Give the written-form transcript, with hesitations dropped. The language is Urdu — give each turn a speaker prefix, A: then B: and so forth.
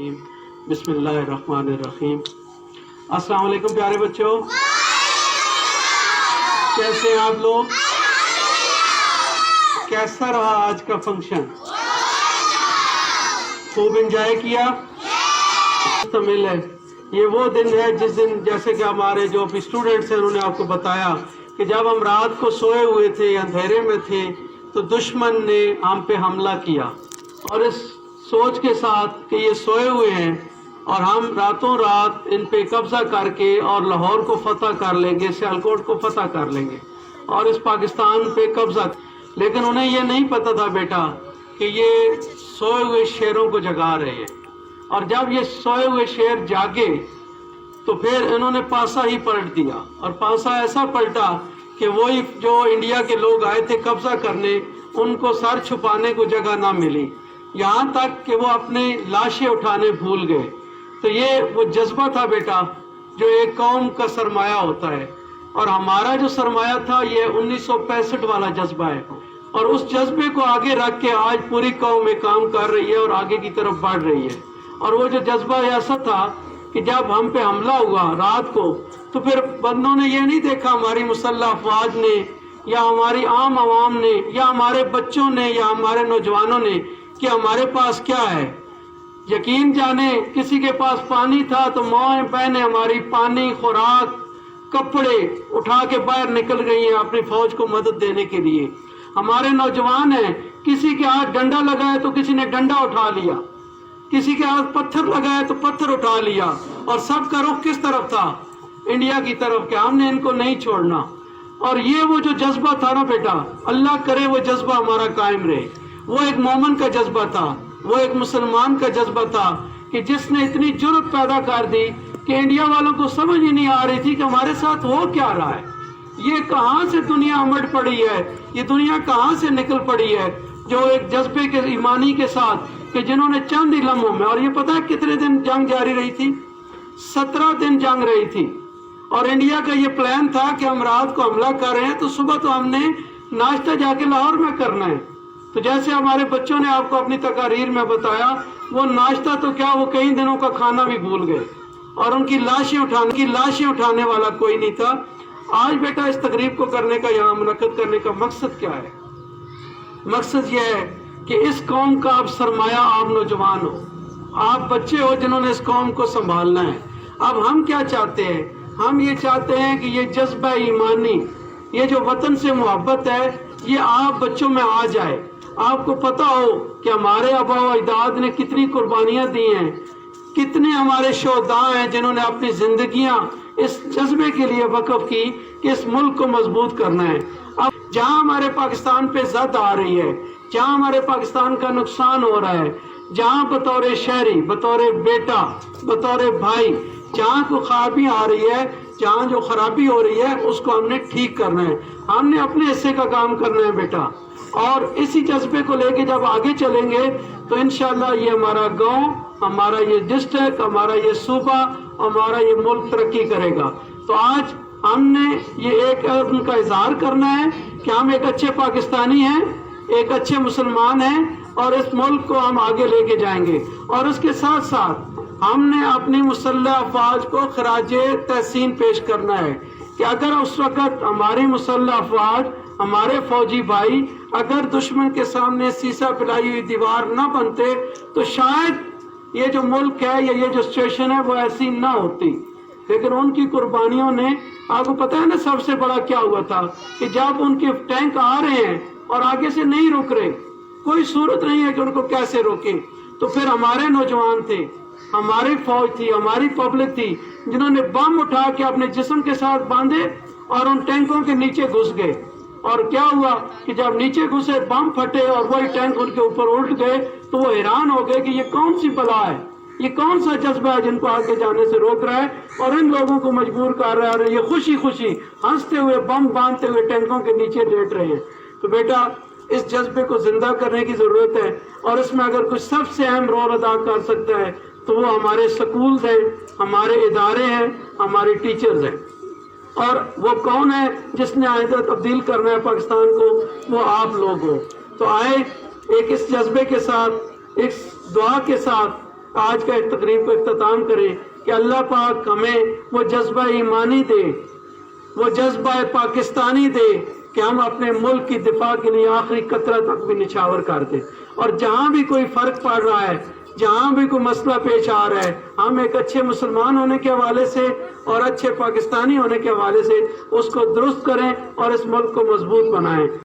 A: الرجیم بسم اللہ الرحمن الرحیم۔ السلام علیکم پیارے بچوں، کیسے ہیں آپ لوگ؟ کیسا رہا آج کا فنکشن؟ خوب انجوائے کیا؟ مستمل ہے۔ یہ وہ دن ہے جس دن جیسے کہ ہمارے جو اسٹوڈنٹس ہیں انہوں نے آپ کو بتایا کہ جب ہم رات کو سوئے ہوئے تھے، اندھیرے میں تھے، تو دشمن نے ہم پہ حملہ کیا، اور اس سوچ کے ساتھ کہ یہ سوئے ہوئے ہیں اور ہم راتوں رات ان پہ قبضہ کر کے اور لاہور کو فتح کر لیں گے، سیالکوٹ کو فتح کر لیں گے اور اس پاکستان پہ قبضہ۔ لیکن انہیں یہ نہیں پتا تھا بیٹا کہ یہ سوئے ہوئے شیروں کو جگا رہے ہیں، اور جب یہ سوئے ہوئے شیر جاگے تو پھر انہوں نے پاسا ہی پلٹ دیا، اور پاسا ایسا پلٹا کہ وہی جو انڈیا کے لوگ آئے تھے قبضہ کرنے، ان کو سر چھپانے کو جگہ نہ ملی، یہاں تک کہ وہ اپنے لاشیں اٹھانے بھول گئے۔ تو یہ وہ جذبہ تھا بیٹا جو ایک قوم کا سرمایہ ہوتا ہے، اور ہمارا جو سرمایہ تھا یہ 1965 والا جذبہ ہے، اور اس جذبے کو آگے رکھ کے آج پوری قوم کام کر رہی ہے اور آگے کی طرف بڑھ رہی ہے۔ اور وہ جو جذبہ ایسا تھا کہ جب ہم پہ حملہ ہوا رات کو، تو پھر بندوں نے یہ نہیں دیکھا، ہماری مسلح افواج نے یا ہماری عام عوام نے یا ہمارے بچوں نے یا ہمارے نوجوانوں نے کہ ہمارے پاس کیا ہے۔ یقین جانے کسی کے پاس پانی تھا تو مائیں بہنیں ہماری پانی، خوراک، کپڑے اٹھا کے باہر نکل گئی ہیں اپنی فوج کو مدد دینے کے لیے۔ ہمارے نوجوان ہیں، کسی کے ہاتھ ڈنڈا لگا ہے تو کسی نے ڈنڈا اٹھا لیا، کسی کے ہاتھ پتھر لگا ہے تو پتھر اٹھا لیا، اور سب کا رخ کس طرف تھا؟ انڈیا کی طرف، کہ ہم نے ان کو نہیں چھوڑنا۔ اور یہ وہ جو جذبہ تھا نا بیٹا، اللہ کرے وہ جذبہ ہمارا قائم رہے۔ وہ ایک مومن کا جذبہ تھا، وہ ایک مسلمان کا جذبہ تھا کہ جس نے اتنی جرأت پیدا کر دی کہ انڈیا والوں کو سمجھ ہی نہیں آ رہی تھی کہ ہمارے ساتھ ہو کیا رہا ہے، یہ کہاں سے دنیا امڑ پڑی ہے، یہ دنیا کہاں سے نکل پڑی ہے، جو ایک جذبے کے ایمانی کے ساتھ کہ جنہوں نے چند ہی لمحوں میں، اور یہ پتہ ہے کتنے دن جنگ جاری رہی تھی؟ 17 دن جنگ رہی تھی، اور انڈیا کا یہ پلان تھا کہ ہم رات کو حملہ کر رہے ہیں تو صبح تو ہم نے ناشتہ جا کے لاہور میں کرنا ہے۔ تو جیسے ہمارے بچوں نے آپ کو اپنی تقاریر میں بتایا، وہ ناشتہ تو کیا، وہ کئی دنوں کا کھانا بھی بھول گئے، اور ان کی لاشیں اٹھانے والا کوئی نہیں تھا۔ آج بیٹا اس تقریب کو کرنے کا، یہاں منعقد کرنے کا مقصد کیا ہے؟ مقصد یہ ہے کہ اس قوم کا آپ سرمایہ، آپ نوجوان ہو، آپ بچے ہو جنہوں نے اس قوم کو سنبھالنا ہے۔ اب ہم کیا چاہتے ہیں؟ ہم یہ چاہتے ہیں کہ یہ جذبہ ایمانی، یہ جو وطن سے محبت ہے، یہ آپ بچوں میں آ جائے۔ آپ کو پتہ ہو کہ ہمارے آباء و اجداد نے کتنی قربانیاں دی ہیں، کتنے ہمارے شہداء ہیں جنہوں نے اپنی زندگیاں اس جذبے کے لیے وقف کی کہ اس ملک کو مضبوط کرنا ہے۔ اب جہاں ہمارے پاکستان پہ زد آ رہی ہے، جہاں ہمارے پاکستان کا نقصان ہو رہا ہے، جہاں بطور شہری، بطور بیٹا، بطور بھائی، جہاں کو خرابی آ رہی ہے، جہاں جو خرابی ہو رہی ہے، اس کو ہم نے ٹھیک کرنا ہے۔ ہم نے اپنے حصے کا کام کرنا ہے بیٹا، اور اسی جذبے کو لے کے جب آگے چلیں گے تو انشاءاللہ یہ ہمارا گاؤں، ہمارا یہ ڈسٹرکٹ، ہمارا یہ صوبہ، ہمارا یہ ملک ترقی کرے گا۔ تو آج ہم نے یہ ایک ان کا اظہار کرنا ہے کہ ہم ایک اچھے پاکستانی ہیں، ایک اچھے مسلمان ہیں، اور اس ملک کو ہم آگے لے کے جائیں گے۔ اور اس کے ساتھ ساتھ ہم نے اپنی مسلح افواج کو خراج تحسین پیش کرنا ہے کہ اگر اس وقت ہماری مسلح افواج، ہمارے فوجی بھائی اگر دشمن کے سامنے سیسا پلائی ہوئی دیوار نہ بنتے تو شاید یہ جو ملک ہے یا یہ جو سچویشن ہے وہ ایسی نہ ہوتی۔ لیکن ان کی قربانیوں نے، آپ کو پتہ ہے نا سب سے بڑا کیا ہوا تھا کہ جب ان کے ٹینک آ رہے ہیں اور آگے سے نہیں رک رہے، کوئی صورت نہیں ہے کہ ان کو کیسے روکیں، تو پھر ہمارے نوجوان تھے، ہماری فوج تھی، ہماری پبلک تھی، جنہوں نے بم اٹھا کے اپنے جسم کے ساتھ باندھے اور ان ٹینکوں کے نیچے گھس گئے۔ اور کیا ہوا کہ جب نیچے گھسے، بم پھٹے اور وہی ٹینک ان کے اوپر الٹ گئے، تو وہ حیران ہو گئے کہ یہ کون سی بلا ہے، یہ کون سا جذبہ ہے جن کو آگے جانے سے روک رہا ہے اور ان لوگوں کو مجبور کر رہا ہے، اور یہ خوشی خوشی ہنستے ہوئے بم باندھتے ہوئے ٹینکوں کے نیچے لیٹ رہے ہیں۔ تو بیٹا اس جذبے کو زندہ کرنے کی ضرورت ہے، اور اس میں اگر کچھ سب سے اہم رول ادا کر سکتا ہے تو وہ ہمارے سکولز ہیں، ہمارے ادارے ہیں، ہمارے ٹیچرز ہیں۔ اور وہ کون ہے جس نے آئندہ تبدیل کرنا ہے پاکستان کو؟ وہ آپ لوگ ہو۔ تو آئے ایک اس جذبے کے ساتھ، اس دعا کے ساتھ آج کا ایک تقریب کو اختتام کریں کہ اللہ پاک ہمیں وہ جذبہ ایمانی دے، وہ جذبہ پاکستانی دے کہ ہم اپنے ملک کی دفاع کے لیے آخری قطرہ تک بھی نچھاور کر دیں، اور جہاں بھی کوئی فرق پڑ رہا ہے، جہاں بھی کوئی مسئلہ پیش آ رہا ہے، ہم ایک اچھے مسلمان ہونے کے حوالے سے اور اچھے پاکستانی ہونے کے حوالے سے اس کو درست کریں اور اس ملک کو مضبوط بنائیں۔